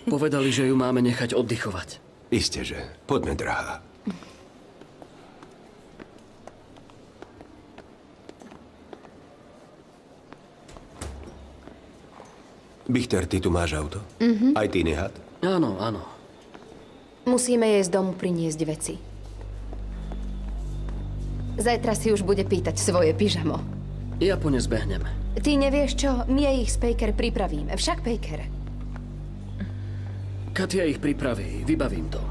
Povedali, že ju máme nechať oddychovať. Isté, že. Poďme, drahá. Bichter, ty tu máš auto? Aj ty, Nihat? Áno, áno. Musíme jej z domu priniesť veci. Zajtra si už bude pýtať svoje pyžamo. Ja po ne zbehnem. Ty nevieš čo? My jej ich z Pejker pripravíme. Však Pejker. Katia ich pripraví. Vybavím to.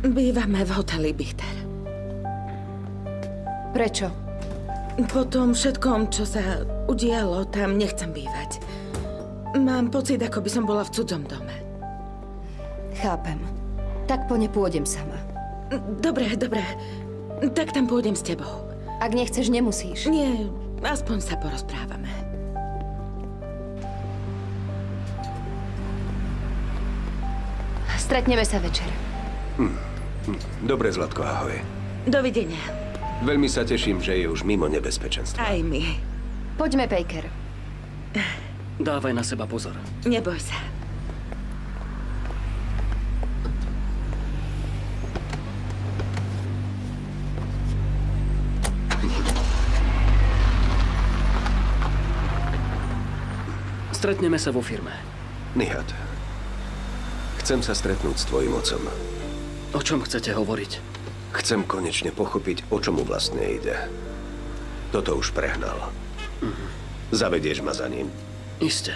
Bývame v hoteli Bichter. Prečo? Po tom všetkom, čo sa udialo, tam nechcem bývať. Mám pocit, ako by som bola v cudzom dome. Chápem. Tak po ne pôjdem sama. Dobre. Tak tam pôjdem s tebou. Ak nechceš, nemusíš. Nie, aspoň sa porozprávame. Stretneme sa večer. Dobre, Zlatko, ahoj. Dovidenia. Veľmi sa teším, že je už mimo nebezpečenstva. Aj my. Poďme, Pejker. Dávaj na seba pozor. Neboj sa. Stretneme sa vo firme. Nihat, chcem sa stretnúť s tvojim otcom. O čom chcete hovoriť? Chcem konečne pochopiť, o čomu vlastne ide. Toto už prehnal. Zavedieš ma za ním? Isté.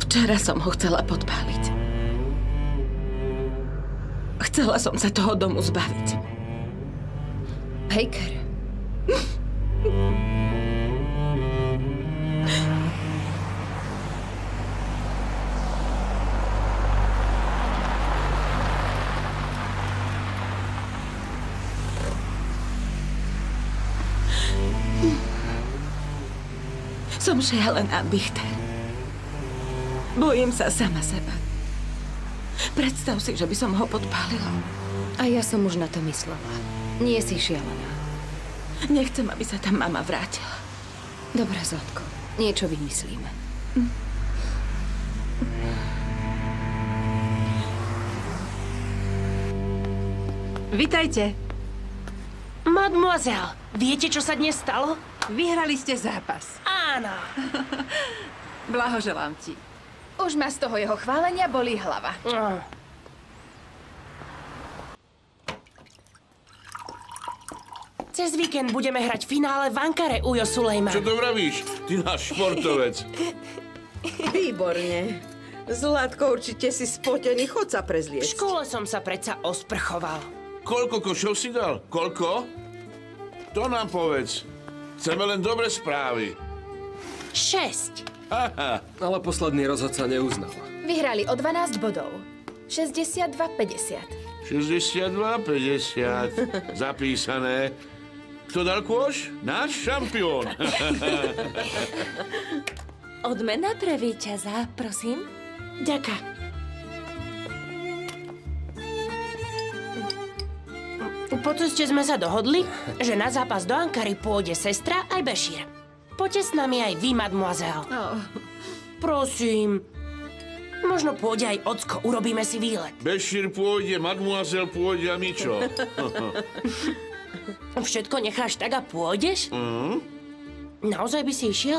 Včera som ho chcela podpáliť. Chcela som sa toho domu zbaviť. Pejker. Som šialená, Bichter. Bojím sa sama seba. Predstav si, že by som ho podpálila. A ja som už na to myslela. Nie si šialená. Nechcem, aby sa tam mama vrátila. Dobre, Zlatko. Niečo vymyslíme. Vitajte. Mademoiselle, viete, čo sa dnes stalo? Vyhrali ste zápas. Áno. Blahoželám ti. Už ma z toho jeho chválenia bolí hlava. Cez víkend budeme hrať finále v Ankare, Ujo Sulejman. Čo to vravíš? Ty náš športovec. Výborne. Zlatko, určite si spotený, chod sa V prezliecť. škole som sa predsa osprchoval. Koľko košov si dal? Koľko? To nám povedz. Chceme len dobré správy. 6. Ale posledný rozhodca neuznal. Vyhrali o 12 bodov. 62-50. 62-50. Zapísané. Kto dal kôš? Náš šampión. Odmena pre víťaza, prosím. Ďaká. Po ceste sme sa dohodli, že na zápas do Ankary pôjde sestra aj Bešír. Poďte s nami aj vy, mademoiselle. Prosím. Možno pôjde aj ocko, urobíme si výlet. Bešír pôjde, mademoiselle pôjde a my čo? Všetko necháš tak a pôjdeš? Naozaj by si išiel?